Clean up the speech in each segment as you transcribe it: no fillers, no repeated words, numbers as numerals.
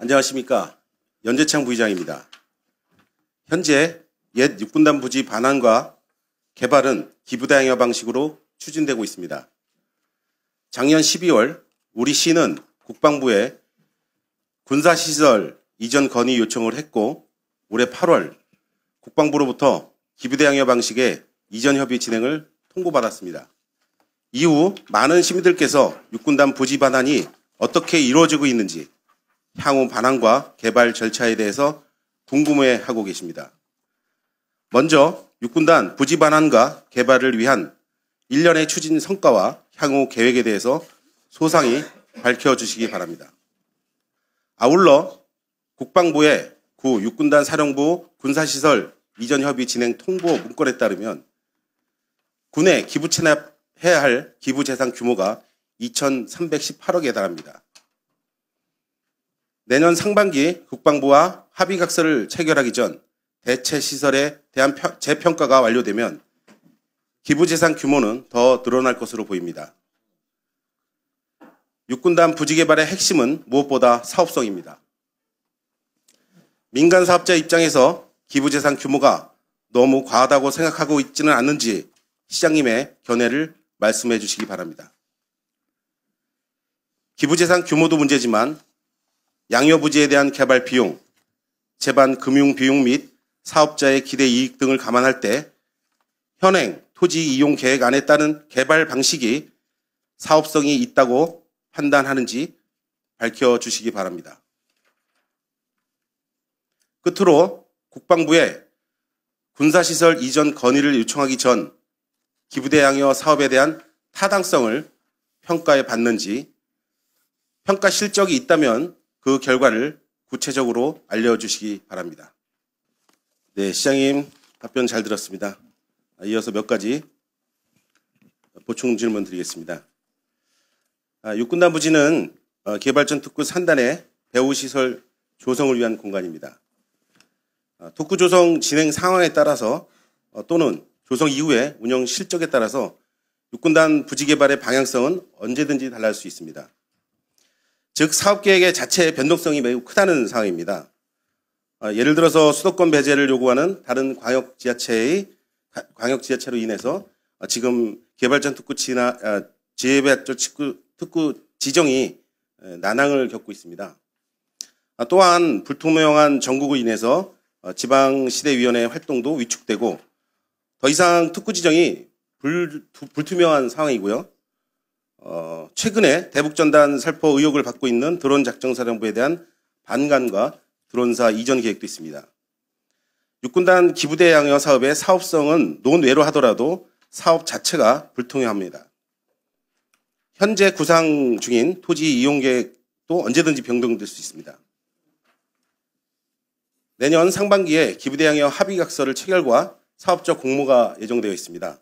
안녕하십니까. 연재창 부의장입니다. 현재 옛 육군단 부지 반환과 개발은 기부대항여 방식으로 추진되고 있습니다. 작년 12월 우리 시는 국방부에 군사시설 이전 건의 요청을 했고 올해 8월 국방부로부터 기부대항여 방식의 이전 협의 진행을 통보받았습니다. 이후 많은 시민들께서 육군단 부지 반환이 어떻게 이루어지고 있는지 향후 반환과 개발 절차에 대해서 궁금해하고 계십니다. 먼저 육군단 부지 반환과 개발을 위한 1년의 추진 성과와 향후 계획에 대해서 소상히 밝혀주시기 바랍니다. 아울러 국방부의 구 육군단 사령부 군사시설 이전 협의 진행 통보 문건에 따르면 군에 기부 체납해야 할 기부 재산 규모가 2,318억에 달합니다. 내년 상반기 국방부와 합의각서를 체결하기 전 대체 시설에 대한 재평가가 완료되면 기부 재산 규모는 더 늘어날 것으로 보입니다. 육군단 부지 개발의 핵심은 무엇보다 사업성입니다. 민간 사업자 입장에서 기부 재산 규모가 너무 과하다고 생각하고 있지는 않는지 시장님의 견해를 말씀해 주시기 바랍니다. 기부 재산 규모도 문제지만 양여 부지에 대한 개발 비용, 재반 금융 비용 및 사업자의 기대 이익 등을 감안할 때 현행 토지 이용 계획안에 따른 개발 방식이 사업성이 있다고 판단하는지 밝혀주시기 바랍니다. 끝으로 국방부에 군사시설 이전 건의를 요청하기 전 기부대항여 사업에 대한 타당성을 평가해 봤는지, 평가 실적이 있다면 그 결과를 구체적으로 알려주시기 바랍니다. 네, 시장님 답변 잘 들었습니다. 이어서 몇 가지 보충 질문 드리겠습니다. 육군단 부지는 개발전 특구 산단의 배후시설 조성을 위한 공간입니다. 특구 조성 진행 상황에 따라서 또는 조성 이후의 운영 실적에 따라서 육군단 부지 개발의 방향성은 언제든지 달라질 수 있습니다. 즉 사업계획의 자체의 변동성이 매우 크다는 상황입니다. 예를 들어서 수도권 배제를 요구하는 다른 광역지자체로 인해서 지금 개발전 특구 지혜배학적 특구 지정이 난항을 겪고 있습니다. 또한 불투명한 정국으로 인해서 지방시대위원회 활동도 위축되고 더 이상 특구 지정이 불투명한 상황이고요. 최근에 대북전단 살포 의혹을 받고 있는 드론 작전사령부에 대한 반감과 드론사 이전 계획도 있습니다. 육군단 기부대항여 사업의 사업성은 논외로 하더라도 사업 자체가 불투명합니다. 현재 구상 중인 토지 이용 계획도 언제든지 변동될 수 있습니다. 내년 상반기에 기부대항여 합의각서를 체결과 사업적 공모가 예정되어 있습니다.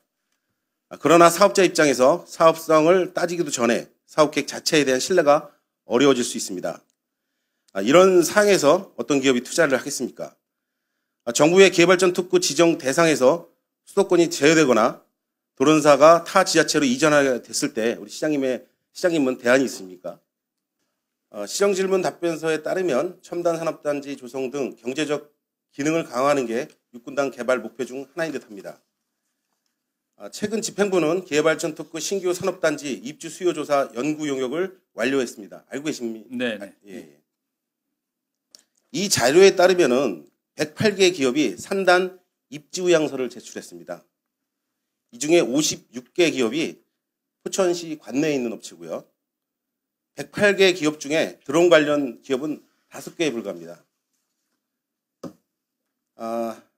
그러나 사업자 입장에서 사업성을 따지기도 전에 사업계획 자체에 대한 신뢰가 어려워질 수 있습니다. 이런 상황에서 어떤 기업이 투자를 하겠습니까? 정부의 개발전 특구 지정 대상에서 수도권이 제외되거나 드론사가 타 지자체로 이전하게 됐을 때 우리 시장님은 대안이 있습니까? 시정질문 답변서에 따르면 첨단산업단지 조성 등 경제적 기능을 강화하는 게 육군단 개발 목표 중 하나인 듯합니다. 최근 집행부는 개발전 특구 신규 산업단지 입주 수요 조사 연구 용역을 완료했습니다. 알고 계십니까? 네. 예. 이 자료에 따르면은 108개 기업이 산단 입지 의향서를 제출했습니다. 이 중에 56개 기업이 포천시 관내에 있는 업체고요. 108개 기업 중에 드론 관련 기업은 5개에 불과합니다.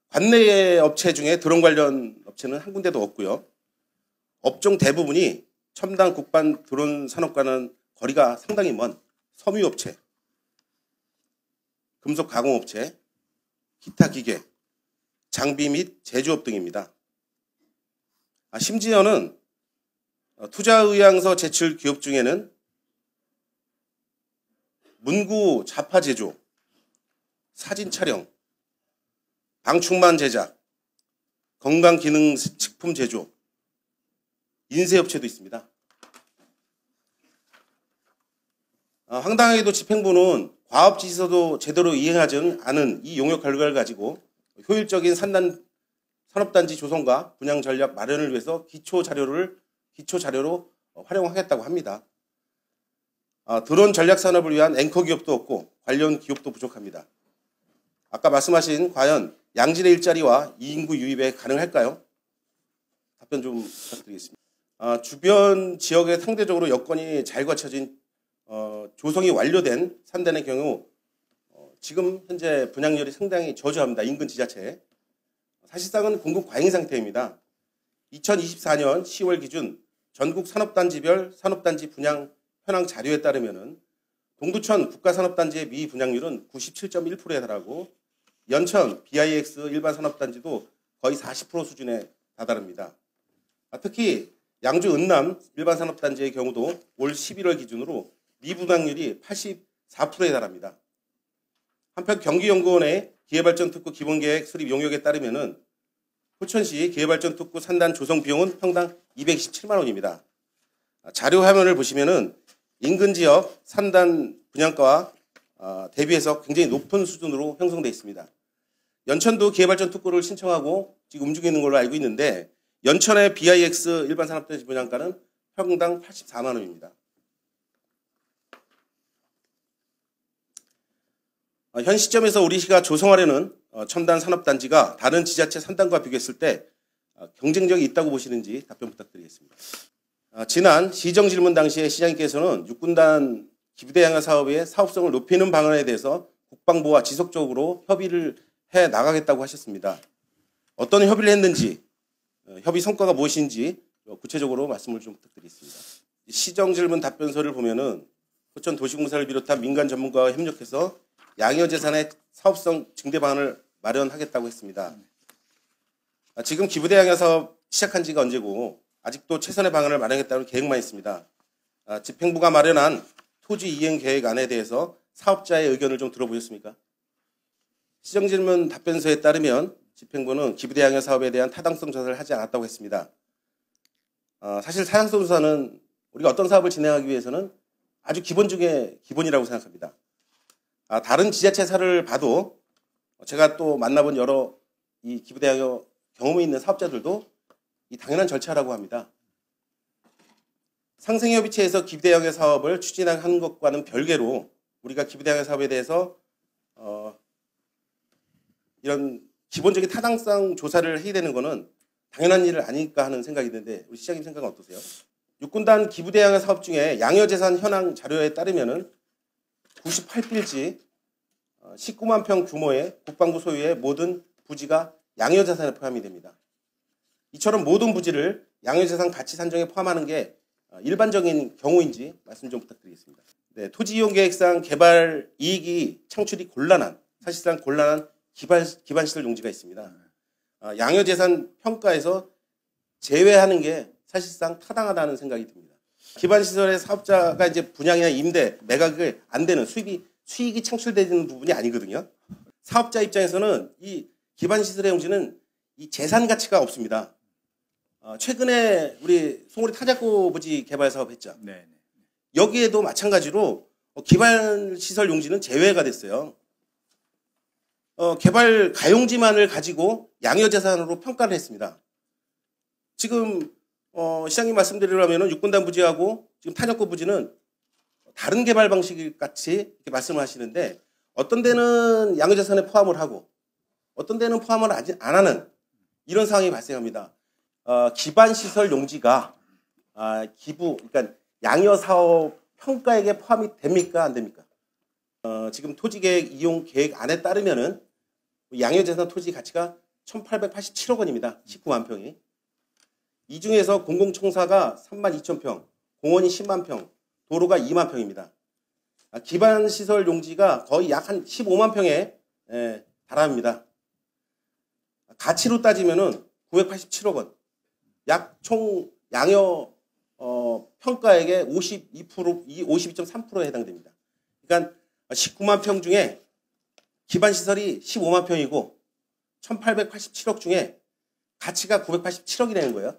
관내의 업체 중에 드론 관련 업체는 한 군데도 없고요. 업종 대부분이 첨단 국방 드론 산업과는 거리가 상당히 먼 섬유업체, 금속 가공업체, 기타 기계, 장비 및 제조업 등입니다. 심지어는 투자의향서 제출 기업 중에는 문구 자파 제조, 사진 촬영, 방충망 제작, 건강기능식품 제조, 인쇄업체도 있습니다. 황당하게도 집행부는 과업지시서도 제대로 이행하지 않은 이 용역 결과를 가지고 효율적인 산업단지 조성과 분양 전략 마련을 위해서 기초 자료로 활용하겠다고 합니다. 드론 전략 산업을 위한 앵커 기업도 없고 관련 기업도 부족합니다. 아까 말씀하신 과연 양질의 일자리와 이인구 유입에 가능할까요? 답변 좀 부탁드리겠습니다. 주변 지역에 상대적으로 여건이 잘 갖춰진 조성이 완료된 산단의 경우 지금 현재 분양률이 상당히 저조합니다. 인근 지자체에. 사실상은 공급 과잉 상태입니다. 2024년 10월 기준 전국 산업단지별 산업단지 분양 현황 자료에 따르면 동두천 국가산업단지의 미분양률은 97.1%에 달하고 연천 BIX 일반 산업단지도 거의 40% 수준에 다다릅니다. 특히 양주 은남 일반 산업단지의 경우도 올 11월 기준으로 미분양률이 84%에 달합니다. 한편 경기연구원의 기회발전특구 기본계획 수립 용역에 따르면 포천시 기회발전특구 산단 조성 비용은 평당 227만 원입니다. 자료 화면을 보시면은 인근 지역 산단 분양가와 대비해서 굉장히 높은 수준으로 형성되어 있습니다. 연천도 기회발전특구를 신청하고 지금 움직이고 있는 걸로 알고 있는데 연천의 BIX 일반 산업단지 분양가는 평당 84만 원입니다. 현 시점에서 우리 시가 조성하려는 첨단 산업단지가 다른 지자체 산단과 비교했을 때 경쟁력이 있다고 보시는지 답변 부탁드리겠습니다. 지난 시정질문 당시에 시장님께서는 육군단 기부대 양화 사업의 사업성을 높이는 방안에 대해서 국방부와 지속적으로 협의를 해 나가겠다고 하셨습니다. 어떤 협의를 했는지, 협의 성과가 무엇인지 구체적으로 말씀을 좀 부탁드리겠습니다. 시정질문 답변서를 보면은 포천 도시공사를 비롯한 민간 전문가와 협력해서 양여 재산의 사업성 증대 방안을 마련하겠다고 했습니다. 지금 기부대 양여 사업 시작한 지가 언제고 아직도 최선의 방안을 마련하겠다는 계획만 있습니다. 집행부가 마련한 토지 이행 계획안에 대해서 사업자의 의견을 좀 들어보셨습니까? 시정질문 답변서에 따르면 집행부는 기부대 양여 사업에 대한 타당성 조사를 하지 않았다고 했습니다. 사실 타당성 조사는 우리가 어떤 사업을 진행하기 위해서는 아주 기본 중에 기본이라고 생각합니다. 다른 지자체 사를 봐도 제가 또 만나본 여러 이 기부대 양여 경험이 있는 사업자들도 이 당연한 절차라고 합니다. 상생협의체에서 기부대 양여 사업을 추진하는 것과는 별개로 우리가 기부대 양여 사업에 대해서 이런 기본적인 타당성 조사를 해야 되는 것은 당연한 일을 아닐까 하는 생각이 드는데 우리 시장님 생각은 어떠세요? 육군단 기부대 양여 사업 중에 양여재산 현황 자료에 따르면은 98필지 19만 평 규모의 국방부 소유의 모든 부지가 양여재산에 포함이 됩니다. 이처럼 모든 부지를 양여재산 가치 산정에 포함하는 게 일반적인 경우인지 말씀 좀 부탁드리겠습니다. 네, 토지이용계획상 개발 이익이 창출이 사실상 곤란한 기반시설 용지가 있습니다. 양여재산 평가에서 제외하는 게 사실상 타당하다는 생각이 듭니다. 기반시설의 사업자가 이제 분양이나 임대, 매각이 안 되는 수익이 창출되는 부분이 아니거든요. 사업자 입장에서는 이 기반시설의 용지는 이 재산 가치가 없습니다. 최근에 우리 송오리 타작고 부지 개발 사업 했죠. 네. 여기에도 마찬가지로 기반시설 용지는 제외가 됐어요. 개발 가용지만을 가지고 양여재산으로 평가를 했습니다. 지금 시장님 말씀드리려면 육군단 부지하고 지금 탄약고 부지는 다른 개발 방식 같이 이렇게 말씀을 하시는데 어떤 데는 양여재산에 포함을 하고 어떤 데는 포함을 안 하는 이런 상황이 발생합니다. 기반시설 용지가 그러니까 양여사업 평가액에 포함이 됩니까? 안 됩니까? 지금 토지계획 이용 계획안에 따르면은 양여재산 토지 가치가 1,887억 원입니다. 19만 평이. 이 중에서 공공청사가 32,000평, 공원이 10만 평, 도로가 2만 평입니다. 기반시설 용지가 거의 약 한 15만 평에 달합니다. 가치로 따지면은 987억 원. 약 총 양여 평가액의 52.3%에 해당됩니다. 그러니까 19만 평 중에 기반시설이 15만 평이고 1,887억 중에 가치가 987억이라는 거예요.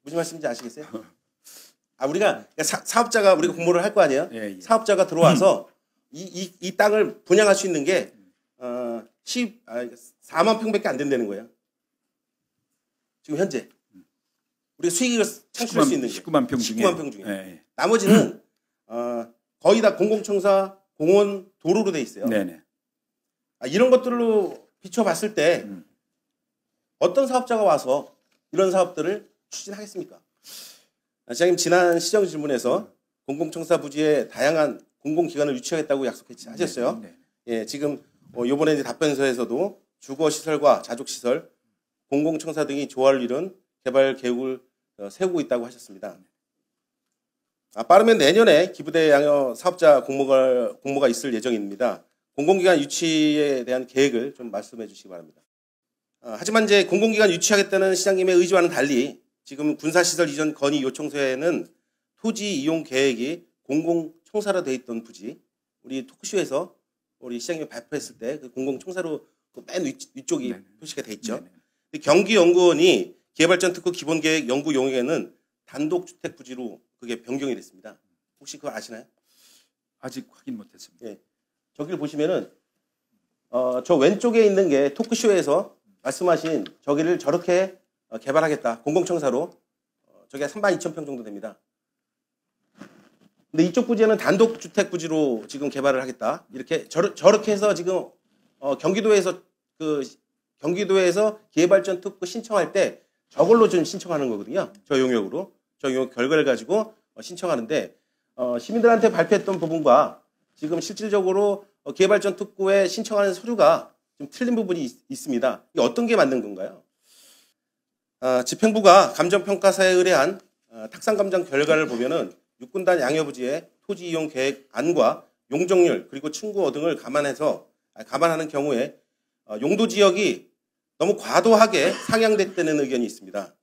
무슨 말씀인지 아시겠어요? 우리가 사업자가 우리가 공모를 할 거 아니에요? 예, 예. 사업자가 들어와서 이 땅을 분양할 수 있는 게 4만 평밖에 안 된다는 거예요. 지금 현재 우리가 수익을 창출할 수 있는 게 19만 평 중에 19만 평 중에 예. 나머지는 거의 다 공공청사, 공원, 도로로 돼 있어요. 네네. 이런 것들로 비춰봤을 때 어떤 사업자가 와서 이런 사업들을 추진하겠습니까? 시장님 지난 시정 질문에서 공공청사 부지에 다양한 공공기관을 유치하겠다고 약속하셨어요. 네. 예, 지금 이번에 이제 답변서에서도 주거시설과 자족시설, 공공청사 등이 조화를 이룬 개발 계획을 세우고 있다고 하셨습니다. 빠르면 내년에 기부대 양여 사업자 공모가 있을 예정입니다. 공공기관 유치에 대한 계획을 좀 말씀해 주시기 바랍니다. 하지만 이제 공공기관 유치하겠다는 시장님의 의지와는 달리 지금 군사시설 이전 건의 요청서에는 토지 이용 계획이 공공청사로 되어 있던 부지, 우리 토크쇼에서 우리 시장님이 발표했을 때 그 공공청사로 맨 위쪽이 네네. 표시가 돼 있죠. 네네. 경기연구원이 개발전 특구 기본계획 연구 용역에는 단독주택 부지로 그게 변경이 됐습니다. 혹시 그거 아시나요? 아직 확인 못했습니다. 예. 저기를 보시면은 저 왼쪽에 있는 게 토크쇼에서 말씀하신 저기를 저렇게 개발하겠다. 공공청사로 저게 32,000평 정도 됩니다. 근데 이쪽 부지에는 단독주택 부지로 지금 개발을 하겠다. 이렇게 저렇게 해서 지금 경기도에서 기회발전 특구 신청할 때 저걸로 좀 신청하는 거거든요. 저 용역으로. 저 용역 결과를 가지고 신청하는데 시민들한테 발표했던 부분과 지금 실질적으로 기회발전 특구에 신청하는 서류가 좀 틀린 부분이 있습니다. 이게 어떤 게 맞는 건가요? 집행부가 감정평가사에 의뢰한 탁상감정 결과를 보면은 육군단 양여부지의 토지 이용 계획 안과 용적률 그리고 층고 등을 감안하는 경우에 용도 지역이 너무 과도하게 상향됐다는 의견이 있습니다.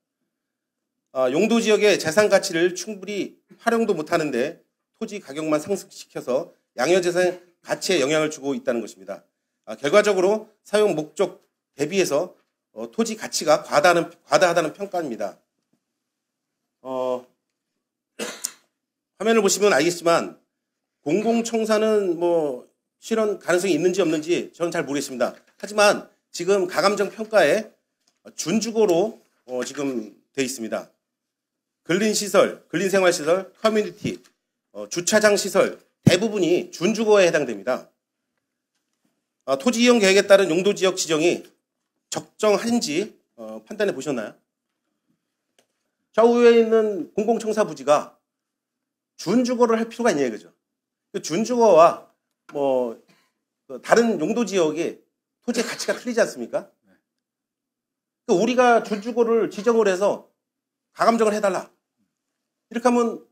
용도 지역의 재산 가치를 충분히 활용도 못하는데 토지 가격만 상승시켜서 양여재산 가치에 영향을 주고 있다는 것입니다. 결과적으로 사용 목적 대비해서 토지 가치가 과다하다는 평가입니다. 화면을 보시면 알겠지만 공공청사는 뭐 실현 가능성이 있는지 없는지 저는 잘 모르겠습니다. 하지만 지금 가감정 평가에 준주거로 지금 되어 있습니다. 근린시설, 근린생활시설, 커뮤니티, 주차장 시설 대부분이 준주거에 해당됩니다. 토지 이용 계획에 따른 용도 지역 지정이 적정한지 판단해 보셨나요? 좌우에 있는 공공청사 부지가 준주거를 할 필요가 있냐 이거죠. 준주거와 다른 용도 지역의 토지의 가치가 틀리지 않습니까? 우리가 준주거를 지정을 해서 가감정을 해달라. 이렇게 하면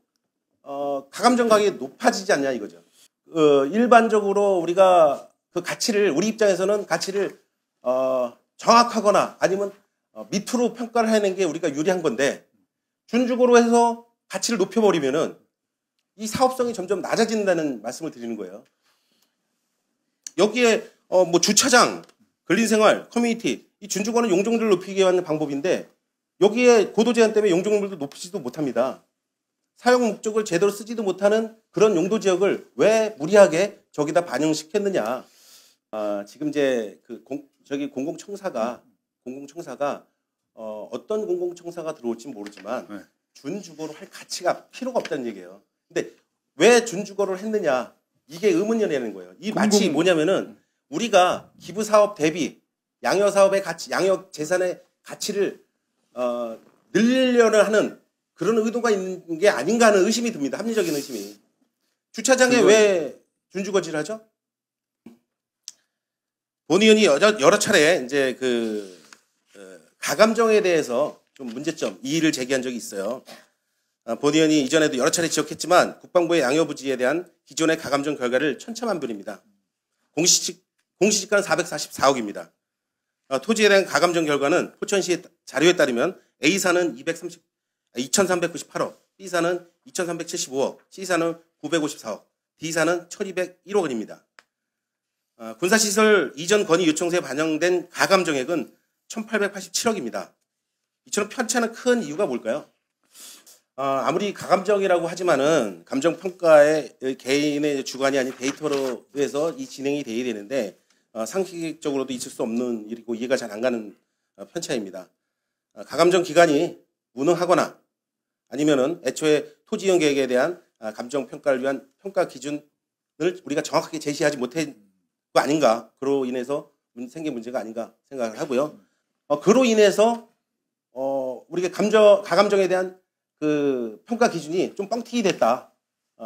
가감정 가격이 높아지지 않냐 이거죠. 일반적으로 우리가 그 가치를 우리 입장에서는 가치를 정확하거나 아니면 밑으로 평가를 해내는 게 우리가 유리한 건데 준주거로 해서 가치를 높여버리면은 이 사업성이 점점 낮아진다는 말씀을 드리는 거예요. 여기에 주차장, 근린생활, 커뮤니티 이 준주거는 용적률을 높이기 위한 방법인데 여기에 고도 제한 때문에 용적률도 높이지도 못합니다. 사용 목적을 제대로 쓰지도 못하는 그런 용도 지역을 왜 무리하게 저기다 반영시켰느냐. 지금 이제 공공청사가 어떤 공공청사가 들어올지 모르지만 네. 준주거로 할 가치가 필요가 없다는 얘기예요. 근데 왜 준주거를 했느냐 이게 의문이 되는 거예요. 이 마치 뭐냐면은 우리가 기부 사업 대비 양여 사업의 가치, 양여 재산의 가치를 늘리려는 하는 그런 의도가 있는 게 아닌가 하는 의심이 듭니다. 합리적인 의심이. 주차장에 왜 준주거지를 하죠? 본 의원이 여러 차례 이제 가감정에 대해서 좀 문제점, 이의를 제기한 적이 있어요. 본 의원이 이전에도 여러 차례 지적했지만 국방부의 양여부지에 대한 기존의 가감정 결과를 천차만별입니다. 공시지가는 444억입니다. 토지에 대한 가감정 결과는 포천시의 자료에 따르면 A사는 2,398억, B사는 2,375억, C사는 954억, D사는 1,201억 원입니다. 군사시설 이전 건의 요청서에 반영된 가감정액은 1,887억입니다. 이처럼 편차는 큰 이유가 뭘까요? 아무리 가감정이라고 하지만은 감정평가의 개인의 주관이 아닌 데이터로 해서 이 진행이 돼야 되는데 상식적으로도 있을 수 없는 일이고 이해가 잘 안 가는 편차입니다. 가감정 기관이 무능하거나 아니면은 애초에 토지 이용 계획에 대한 감정평가를 위한 평가 기준을 우리가 정확하게 제시하지 못한 거 아닌가, 그로 인해서 생긴 문제가 아닌가 생각을 하고요. 그로 인해서 우리가 가감정에 대한 그 평가 기준이 좀 뻥튀기 됐다.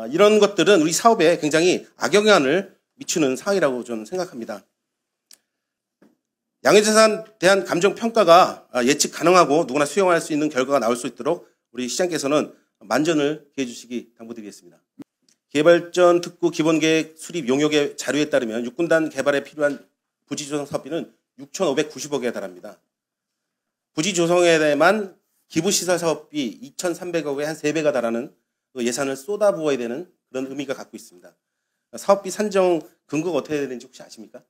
이런 것들은 우리 사업에 굉장히 악영향을 미치는 사항이라고 저는 생각합니다. 양효재산에 대한 감정평가가 예측 가능하고 누구나 수용할 수 있는 결과가 나올 수 있도록 우리 시장께서는 만전을 기해 주시기 당부드리겠습니다. 개발전 특구 기본계획 수립 용역의 자료에 따르면 육군단 개발에 필요한 부지 조성 사업비는 6,590억에 달합니다. 부지 조성에만 기부시설 사업비 2,300억에 한 3배가 달하는 예산을 쏟아부어야 되는 그런 의미가 갖고 있습니다. 사업비 산정 근거가 어떻게 되는지 혹시 아십니까?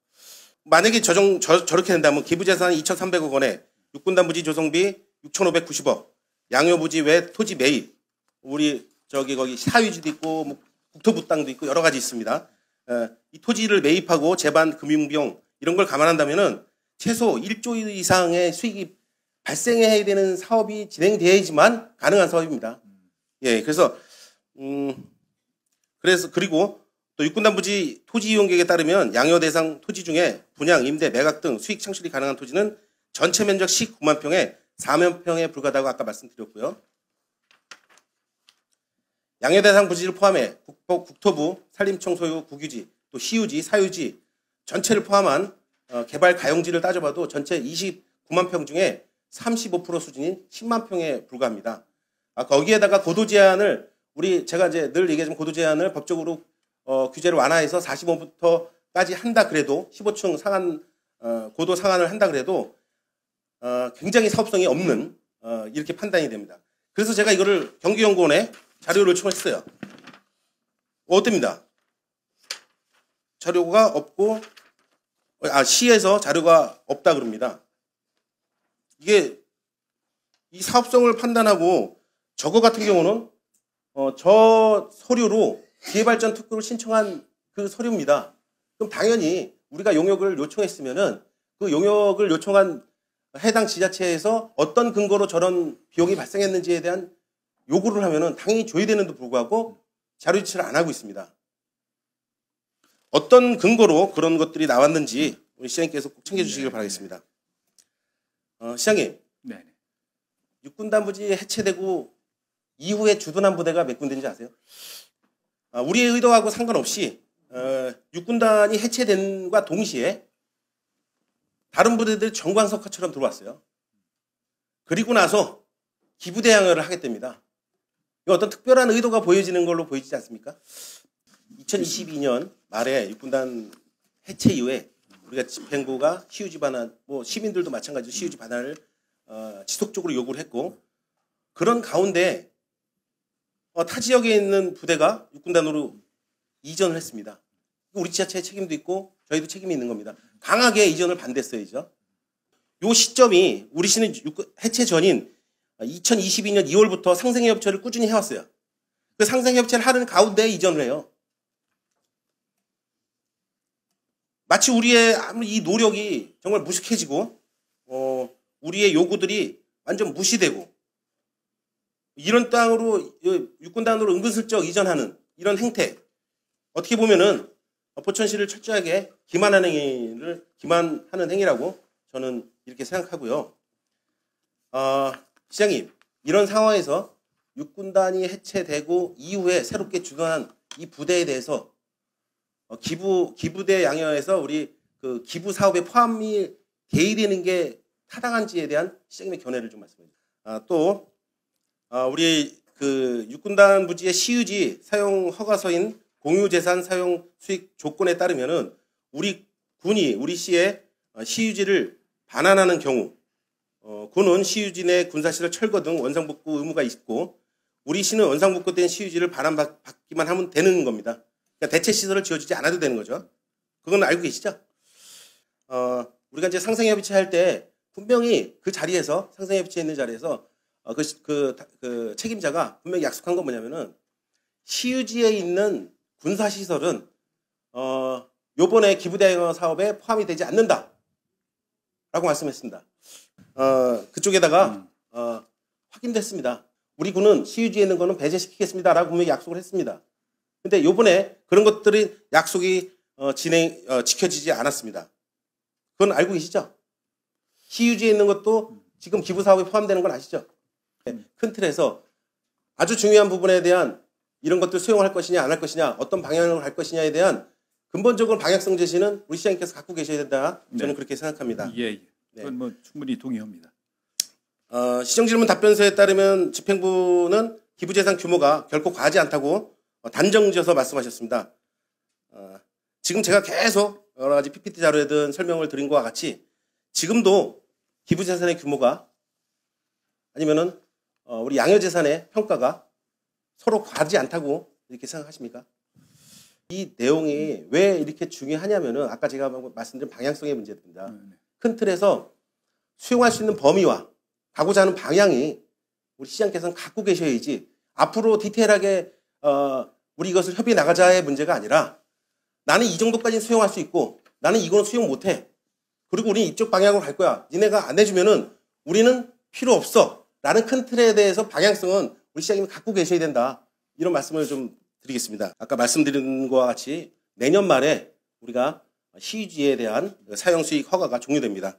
만약에 저렇게 된다면 기부재산 2,300억 원에 육군단 부지 조성비 6,590억, 양효부지 외 토지 매입, 우리 거기 사유지도 있고 뭐 국토부 땅도 있고 여러 가지 있습니다. 이 토지를 매입하고 재반 금융비용 이런 걸 감안한다면은 최소 1조 이상의 수익이 발생해야 되는 사업이 진행돼야지만 가능한 사업입니다. 예, 그래서 그리고 또 육군단 부지 토지 이용 계획에 따르면 양효 대상 토지 중에 분양, 임대, 매각 등 수익 창출이 가능한 토지는 전체 면적 19만 평에 4만 평에 불과하다고 아까 말씀드렸고요. 양효 대상 부지를 포함해 국토부, 산림청 소유 국유지, 또 시유지, 사유지 전체를 포함한 개발 가용지를 따져봐도 전체 29만 평 중에 35% 수준인 10만 평에 불과합니다. 거기에다가 고도 제한을 제가 이제 늘 얘기하지만 고도 제한을 법적으로 규제를 완화해서 45m까지 한다 그래도 15층 상한 고도 상한을 한다 그래도 굉장히 사업성이 없는 이렇게 판단이 됩니다. 그래서 제가 이거를 경기연구원에 자료를 요청했어요. 어떻습니다. 자료가 없고 시에서 자료가 없다 그럽니다. 이게 이 사업성을 판단하고 저거 같은 경우는 저 서류로 기회발전 특구를 신청한 그 서류입니다. 그럼 당연히 우리가 용역을 요청했으면은 그 용역을 요청한 해당 지자체에서 어떤 근거로 저런 비용이 발생했는지에 대한 요구를 하면은 당연히 줘야 되는데도 불구하고 자료 제출을 안 하고 있습니다. 어떤 근거로 그런 것들이 나왔는지 우리 시장님께서 꼭 챙겨주시길 바라겠습니다. 시장님, 육군단 부지 해체되고 이후에 주둔한 부대가 몇 군데인지 아세요? 우리의 의도하고 상관없이 육군단이 해체된과 동시에 다른 부대들이 정광석화처럼 들어왔어요. 그리고 나서 기부대 양효를 하겠답니다. 어떤 특별한 의도가 보여지는 걸로 보이지 않습니까? 2022년 말에 육군단 해체 이후에 우리가 집행부가 시유지 반환, 뭐 시민들도 마찬가지로 시유지 반환을 지속적으로 요구를 했고, 그런 가운데 타 지역에 있는 부대가 육군단으로 이전을 했습니다. 우리 지자체의 책임도 있고 저희도 책임이 있는 겁니다. 강하게 이전을 반대했어야죠. 요 시점이 우리 시는 해체 전인 2022년 2월부터 상생협체를 꾸준히 해왔어요. 그 상생협체를 하는 가운데 이전을 해요. 마치 우리의 이 노력이 정말 무식해지고 우리의 요구들이 완전 무시되고 이런 땅으로 육군단으로 은근슬쩍 이전하는 이런 행태, 어떻게 보면은 포천시를 철저하게 기만하는 행위라고 저는 이렇게 생각하고요. 시장님, 이런 상황에서 육군단이 해체되고 이후에 새롭게 주둔한 이 부대에 대해서 기부대 양효에서 우리 그 기부 사업에 포함이 돼야 되는 게 타당한지에 대한 시장님의 견해를 좀 말씀해 주세요. 또 우리 그 육군단 부지의 시유지 사용 허가서인 공유재산 사용 수익 조건에 따르면은 우리 군이 우리 시의 시유지를 반환하는 경우, 군은 시유지 내 군사시설 철거 등 원상복구 의무가 있고 우리 시는 원상복구된 시유지를 반환받기만 하면 되는 겁니다. 그러니까 대체 시설을 지어주지 않아도 되는 거죠. 그건 알고 계시죠? 우리가 이제 상생협의체 할 때 분명히 그 자리에서 상생협의체 있는 자리에서 그 책임자가 분명히 약속한 건 뭐냐면은 시유지에 있는 군사시설은 요번에 기부대항 사업에 포함이 되지 않는다 라고 말씀했습니다. 그쪽에다가 확인됐습니다. 우리 군은 시유지에 있는 거는 배제시키겠습니다 라고 분명히 약속을 했습니다. 근데 요번에 그런 것들이 약속이 지켜지지 않았습니다. 그건 알고 계시죠? 시유지에 있는 것도 지금 기부 사업에 포함되는 건 아시죠? 큰 틀에서 아주 중요한 부분에 대한 이런 것들 수용할 것이냐 안 할 것이냐 어떤 방향으로 갈 것이냐에 대한 근본적인 방향성 제시는 우리 시장님께서 갖고 계셔야 된다. 저는 네. 그렇게 생각합니다. 예. 네. 그건 뭐 충분히 동의합니다. 시정질문 답변서에 따르면 집행부는 기부재산 규모가 결코 과하지 않다고 단정지어서 말씀하셨습니다. 지금 제가 계속 여러 가지 PPT 자료에든 설명을 드린 것과 같이 지금도 기부재산의 규모가 아니면은 우리 양효재산의 평가가 서로 과하지 않다고 이렇게 생각하십니까? 이 내용이 왜 이렇게 중요하냐면은 아까 제가 말씀드린 방향성의 문제입니다. 큰 틀에서 수용할 수 있는 범위와 가고자 하는 방향이 우리 시장께서는 갖고 계셔야지 앞으로 디테일하게 우리 이것을 협의해 나가자의 문제가 아니라 나는 이 정도까지는 수용할 수 있고 나는 이거는 수용 못해. 그리고 우리는 이쪽 방향으로 갈 거야. 니네가 안 해주면은 우리는 필요 없어. 라는 큰 틀에 대해서 방향성은 우리 시장님이 갖고 계셔야 된다. 이런 말씀을 좀 드리겠습니다. 아까 말씀드린 것과 같이 내년 말에 우리가 시유지에 대한 사용수익 허가가 종료됩니다.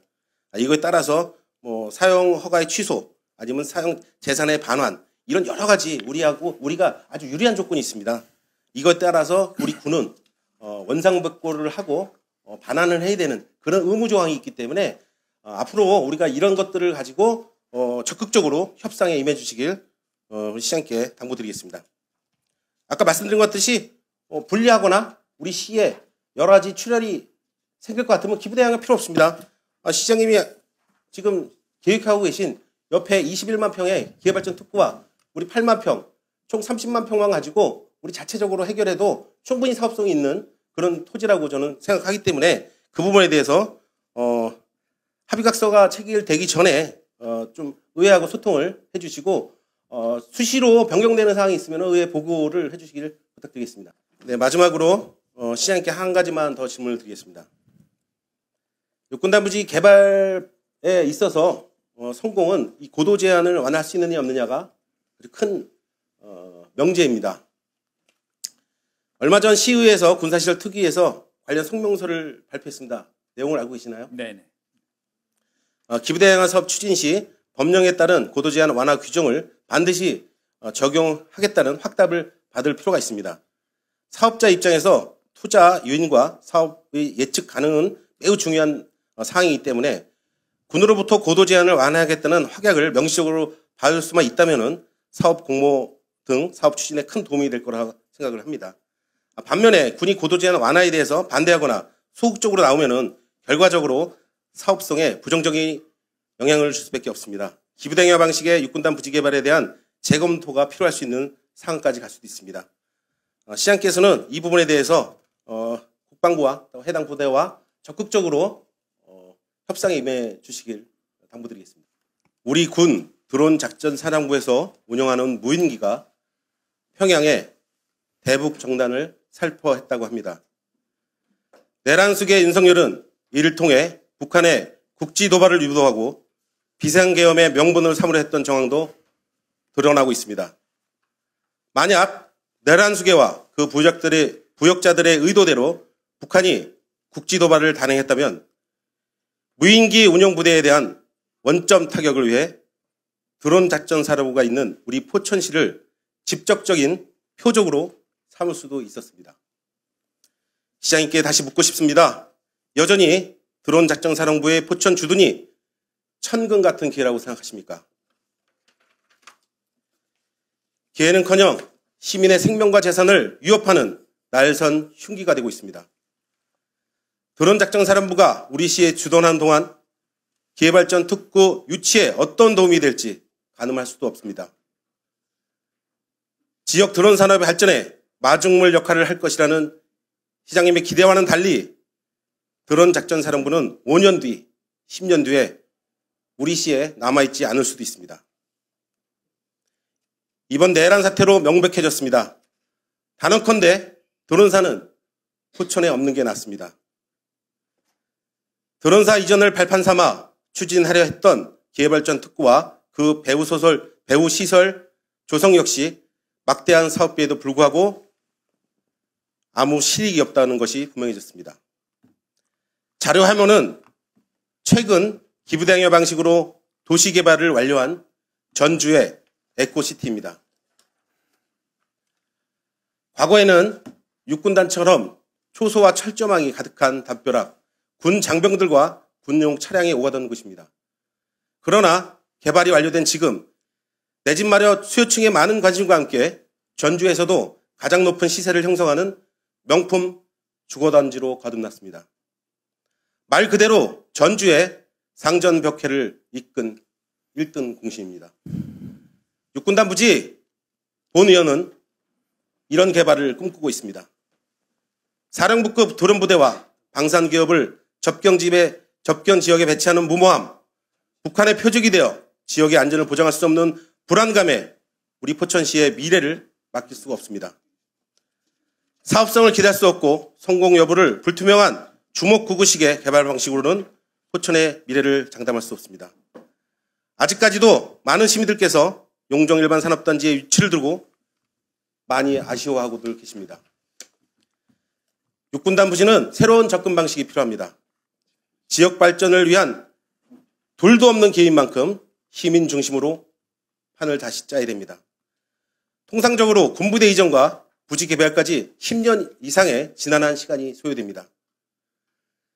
이거에 따라서 뭐 사용 허가의 취소 아니면 사용 재산의 반환 이런 여러 가지 우리가 아주 유리한 조건이 있습니다. 이거에 따라서 우리 군은 원상복구를 하고 반환을 해야 되는 그런 의무 조항이 있기 때문에 앞으로 우리가 이런 것들을 가지고 적극적으로 협상에 임해 주시길 우리 시장님께 당부드리겠습니다. 아까 말씀드린 것 같듯이 불리하거나 우리 시에 여러 가지 출혈이 생길 것 같으면 기부대항은 필요 없습니다. 시장님이 지금 계획하고 계신 옆에 21만 평의 기회발전 특구와 우리 8만 평, 총 30만 평만 가지고 우리 자체적으로 해결해도 충분히 사업성이 있는 그런 토지라고 저는 생각하기 때문에 그 부분에 대해서 합의각서가 체결되기 전에 좀 의회하고 소통을 해주시고 수시로 변경되는 사항이 있으면 의회 보고를 해주시기를 부탁드리겠습니다. 네, 마지막으로 시장님께 한 가지만 더 질문을 드리겠습니다. 육군단부지 개발에 있어서 성공은 이 고도 제한을 완화할 수 있느냐 없느냐가 큰 명제입니다. 얼마 전 시의회에서 군사시설 특위에서 관련 성명서를 발표했습니다. 내용을 알고 계시나요? 네네. 기부대항 사업 추진 시 법령에 따른 고도 제한 완화 규정을 반드시 적용하겠다는 확답을 받을 필요가 있습니다. 사업자 입장에서 투자 요인과 사업의 예측 가능은 매우 중요한 사항이기 때문에 군으로부터 고도 제한을 완화하겠다는 확약을 명시적으로 받을 수만 있다면 사업 공모 등 사업 추진에 큰 도움이 될 거라고 생각을 합니다. 반면에 군이 고도 제한 완화에 대해서 반대하거나 소극적으로 나오면은 결과적으로 사업성에 부정적인 영향을 줄 수밖에 없습니다. 기부대항 방식의 육군단 부지 개발에 대한 재검토가 필요할 수 있는 상황까지 갈 수도 있습니다. 시장께서는 이 부분에 대해서 국방부와 해당 부대와 적극적으로 협상에 임해 주시길 당부드리겠습니다. 우리 군 드론 작전 사령부에서 운영하는 무인기가 평양에 대북 정단을 살포했다고 합니다. 내란숙의 윤석열은 이를 통해 북한의 국지 도발을 유도하고 비상계엄의 명분을 삼으려 했던 정황도 드러나고 있습니다. 만약 내란수계와 그 부역자들의 의도대로 북한이 국지 도발을 단행했다면 무인기 운용부대에 대한 원점 타격을 위해 드론 작전 사령부가 있는 우리 포천시를 직접적인 표적으로 삼을 수도 있었습니다. 시장님께 다시 묻고 싶습니다. 여전히 드론 작전 사령부의 포천 주둔이 천금 같은 기회라고 생각하십니까? 기회는커녕 시민의 생명과 재산을 위협하는 날선 흉기가 되고 있습니다. 드론 작전 사령부가 우리 시에 주둔하는 동안 기회발전 특구 유치에 어떤 도움이 될지 가늠할 수도 없습니다. 지역 드론 산업의 발전에 마중물 역할을 할 것이라는 시장님의 기대와는 달리 드론 작전 사령부는 5년 뒤, 10년 뒤에 우리 시에 남아있지 않을 수도 있습니다. 이번 내란 사태로 명백해졌습니다. 단언컨대 드론사는 포천에 없는 게 낫습니다. 드론사 이전을 발판 삼아 추진하려 했던 기회발전 특구와 그 배후 시설 조성 역시 막대한 사업비에도 불구하고 아무 실익이 없다는 것이 분명해졌습니다. 자료화면은 최근 기부대항해 방식으로 도시개발을 완료한 전주의 에코시티입니다. 과거에는 육군단처럼 초소와 철조망이 가득한 담벼락, 군 장병들과 군용 차량이 오가던 곳입니다. 그러나 개발이 완료된 지금 내 집 마련 수요층의 많은 관심과 함께 전주에서도 가장 높은 시세를 형성하는 명품 주거단지로 거듭났습니다. 말 그대로 전주의 상전벽해를 이끈 1등 공신입니다. 육군단 부지 본 의원은 이런 개발을 꿈꾸고 있습니다. 사령부급 드론부대와 방산기업을 접견 지역에 배치하는 무모함, 북한의 표적이 되어 지역의 안전을 보장할 수 없는 불안감에 우리 포천시의 미래를 맡길 수가 없습니다. 사업성을 기대할 수 없고 성공 여부를 불투명한 주먹구구식의 개발 방식으로는 포천의 미래를 장담할 수 없습니다. 아직까지도 많은 시민들께서 용정일반산업단지의 위치를 두고 많이 아쉬워하고들 계십니다. 육군단 부지는 새로운 접근 방식이 필요합니다. 지역 발전을 위한 둘도 없는 기회인 만큼 시민 중심으로 판을 다시 짜야 됩니다. 통상적으로 군부대 이전과 부지 개발까지 10년 이상의 지난한 시간이 소요됩니다.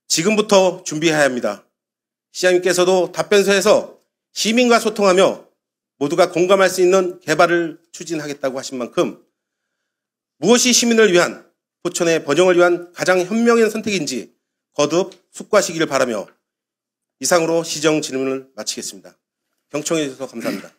지금부터 준비해야 합니다. 시장님께서도 답변서에서 시민과 소통하며 모두가 공감할 수 있는 개발을 추진하겠다고 하신 만큼 무엇이 시민을 위한 포천의 번영을 위한 가장 현명한 선택인지 거듭 숙고하시기를 바라며 이상으로 시정 질문을 마치겠습니다. 경청해 주셔서 감사합니다.